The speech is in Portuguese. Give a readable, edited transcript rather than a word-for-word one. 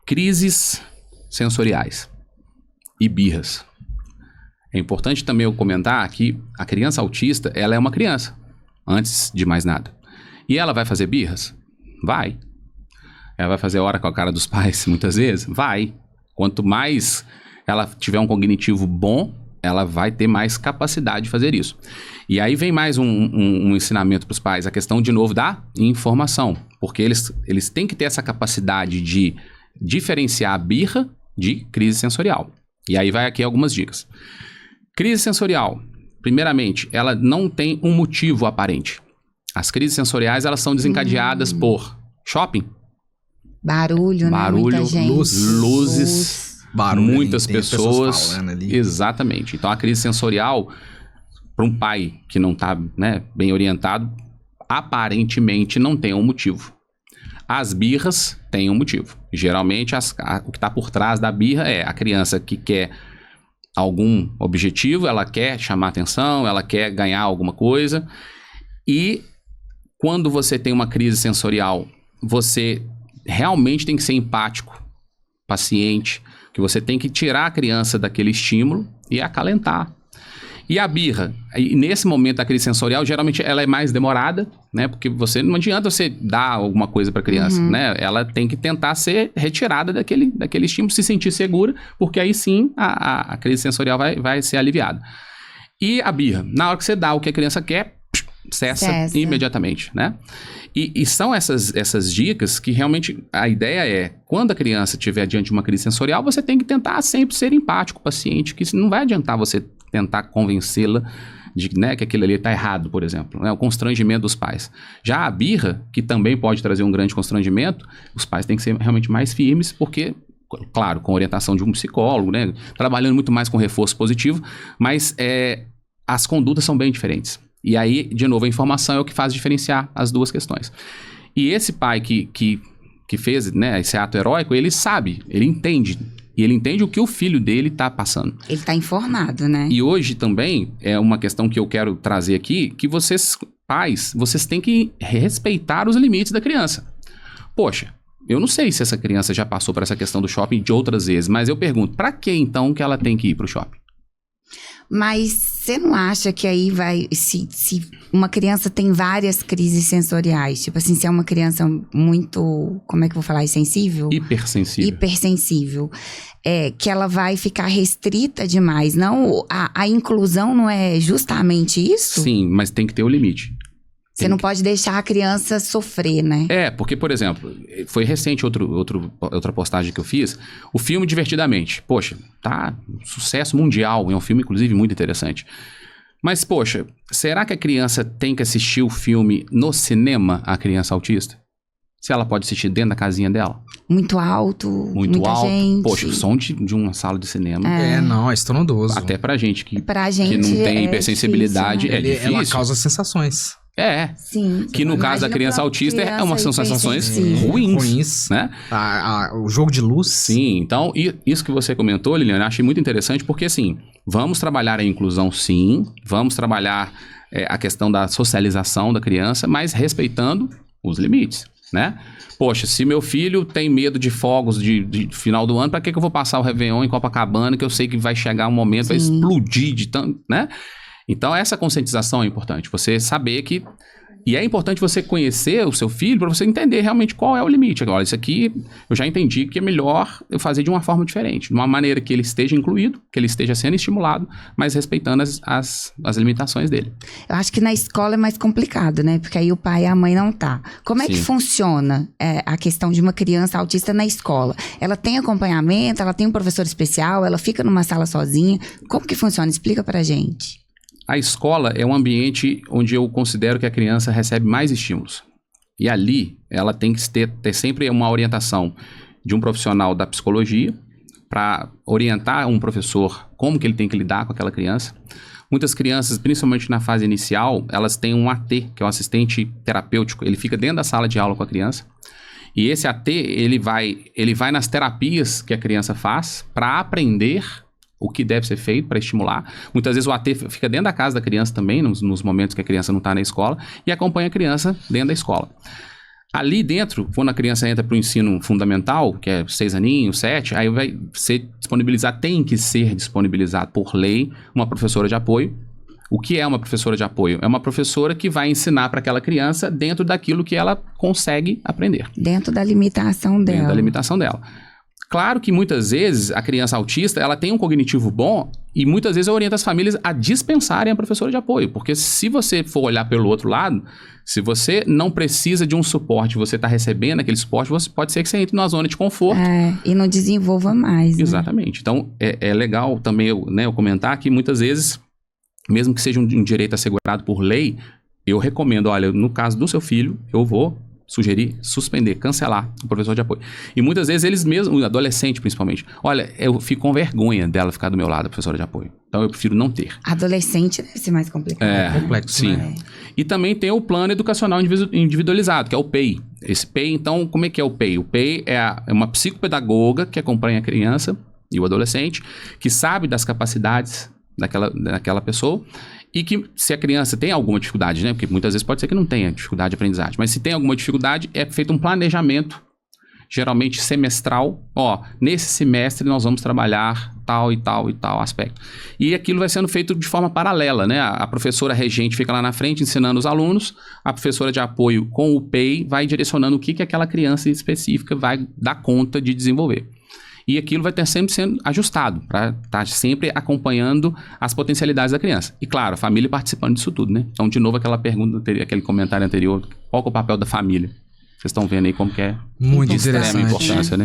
Crises sensoriais e birras. É importante também eu comentar que a criança autista, ela é uma criança, antes de mais nada. E ela vai fazer birras? Vai. Ela vai fazer hora com a cara dos pais, muitas vezes? Vai. Quanto mais ela tiver um cognitivo bom, ela vai ter mais capacidade de fazer isso. E aí vem mais um ensinamento para os pais, a questão, de novo, da informação. Porque eles têm que ter essa capacidade de diferenciar a birra de crise sensorial. E aí vai aqui algumas dicas. Crise sensorial, primeiramente, ela não tem um motivo aparente. As crises sensoriais, elas são desencadeadas por shopping, barulho, né? Muita gente. Luzes, barulho, muitas tem pessoas falando ali. Exatamente. Então a crise sensorial, para um pai que não está, né, bem orientado, aparentemente não tem um motivo. As birras têm um motivo. Geralmente o que está por trás da birra é a criança que quer algum objetivo, ela quer chamar atenção, ela quer ganhar alguma coisa. E quando você tem uma crise sensorial, você realmente tem que ser empático, paciente, que você tem que tirar a criança daquele estímulo e acalentar. E a birra, e nesse momento da crise sensorial, geralmente ela é mais demorada, né? Porque não adianta você dar alguma coisa para a criança, né? Ela tem que tentar ser retirada daquele estímulo, se sentir segura, porque aí sim a crise sensorial vai ser aliviada. E a birra, na hora que você dá o que a criança quer, cessa imediatamente, né? E são essas dicas que realmente a ideia é, quando a criança estiver diante de uma crise sensorial, você tem que tentar sempre ser empático, paciente, que não vai adiantar você tentar convencê-la de, né, que aquilo ali está errado, por exemplo, né? O constrangimento dos pais. Já a birra, que também pode trazer um grande constrangimento, os pais têm que ser realmente mais firmes, porque, claro, com orientação de um psicólogo, né, trabalhando muito mais com reforço positivo, mas as condutas são bem diferentes. E aí, de novo, a informação é o que faz diferenciar as duas questões. E esse pai que fez, né, esse ato heróico, ele sabe, ele entende. E ele entende o que o filho dele está passando. Ele está informado, né? E hoje também, é uma questão que eu quero trazer aqui, que vocês, pais, vocês têm que respeitar os limites da criança. Poxa, eu não sei se essa criança já passou por essa questão do shopping de outras vezes, mas eu pergunto, para que então que ela tem que ir para o shopping? Mas você não acha que aí vai... Se uma criança tem várias crises sensoriais, tipo assim, se é uma criança muito... Como é que eu vou falar? Sensível? Hipersensível. Que ela vai ficar restrita demais. Não, a inclusão não é justamente isso? Sim, mas tem que ter o limite. Você não pode deixar a criança sofrer, né? Porque, por exemplo, foi recente outra postagem que eu fiz, o filme Divertidamente. Poxa, tá um sucesso mundial, é um filme, inclusive, muito interessante. Mas, poxa, será que a criança tem que assistir o filme no cinema, a criança autista? Se ela pode assistir dentro da casinha dela? Muito alto, muita alto. Gente. Poxa, o som de uma sala de cinema... Não, é estrondoso. Até pra gente que gente não tem hipersensibilidade, difícil, né? é difícil. Ela causa sensações. Sim. Que no caso da criança autista é umas sensações ruins, né? O jogo de luz. Sim, então isso que você comentou, Liliane, eu achei muito interessante, porque assim, vamos trabalhar a inclusão sim, vamos trabalhar a questão da socialização da criança, mas respeitando os limites, né? Poxa, se meu filho tem medo de fogos de final do ano, pra que eu vou passar o Réveillon em Copacabana, que eu sei que vai chegar um momento, vai explodir de tanto, né? Então, essa conscientização é importante. Você saber que... E é importante você conhecer o seu filho para você entender realmente qual é o limite. Agora, isso aqui eu já entendi que é melhor eu fazer de uma forma diferente. De uma maneira que ele esteja incluído, que ele esteja sendo estimulado, mas respeitando as limitações dele. Eu acho que na escola é mais complicado, né? Porque aí o pai e a mãe não tá. Como é que funciona a questão de uma criança autista na escola? Ela tem acompanhamento? Ela tem um professor especial? Ela fica numa sala sozinha? Como que funciona? Explica pra gente. A escola é um ambiente onde eu considero que a criança recebe mais estímulos. E ali, ela tem que ter sempre uma orientação de um profissional da psicologia para orientar um professor como que ele tem que lidar com aquela criança. Muitas crianças, principalmente na fase inicial, elas têm um AT, que é um assistente terapêutico. Ele fica dentro da sala de aula com a criança. E esse AT, ele vai nas terapias que a criança faz para aprender o que deve ser feito para estimular. Muitas vezes o AT fica dentro da casa da criança também, nos momentos que a criança não está na escola, e acompanha a criança dentro da escola. Ali dentro, quando a criança entra para o ensino fundamental, que é 6 aninhos, 7, aí vai ser disponibilizado, tem que ser disponibilizado por lei, uma professora de apoio. O que é uma professora de apoio? É uma professora que vai ensinar para aquela criança dentro daquilo que ela consegue aprender. Dentro da limitação dela. Dentro da limitação dela. Claro que muitas vezes a criança autista, ela tem um cognitivo bom e muitas vezes eu oriento as famílias a dispensarem a professora de apoio. Porque se você for olhar pelo outro lado, se você não precisa de um suporte, você está recebendo aquele suporte, pode ser que você entre numa zona de conforto. E não desenvolva mais. Exatamente. Né? Então, é legal também eu comentar que muitas vezes, mesmo que seja um direito assegurado por lei, eu recomendo, olha, no caso do seu filho, eu vou sugerir, suspender, cancelar o professor de apoio. E muitas vezes eles mesmos, o adolescente principalmente, olha, eu fico com vergonha dela ficar do meu lado, a professora de apoio. Então eu prefiro não ter. Adolescente deve ser mais complicado. Complexo, sim. Né? E também tem o plano educacional individualizado, que é o PEI. Esse PEI, então, como é que é o PEI? O PEI é uma psicopedagoga que acompanha a criança e o adolescente, que sabe das capacidades daquela pessoa, e que se a criança tem alguma dificuldade, né? Porque muitas vezes pode ser que não tenha dificuldade de aprendizagem, mas se tem alguma dificuldade, é feito um planejamento, geralmente semestral. Nesse semestre nós vamos trabalhar tal e tal e tal aspecto. E aquilo vai sendo feito de forma paralela, né? A professora regente fica lá na frente ensinando os alunos, a professora de apoio com o PEI vai direcionando o que aquela criança específica vai dar conta de desenvolver. E aquilo vai ter sempre sendo ajustado, para estar sempre acompanhando as potencialidades da criança. E claro, a família participando disso tudo, né? Então, de novo, aquela pergunta, aquele comentário anterior, qual que é o papel da família? Vocês estão vendo aí como que é muito de extrema interessante. importância, né?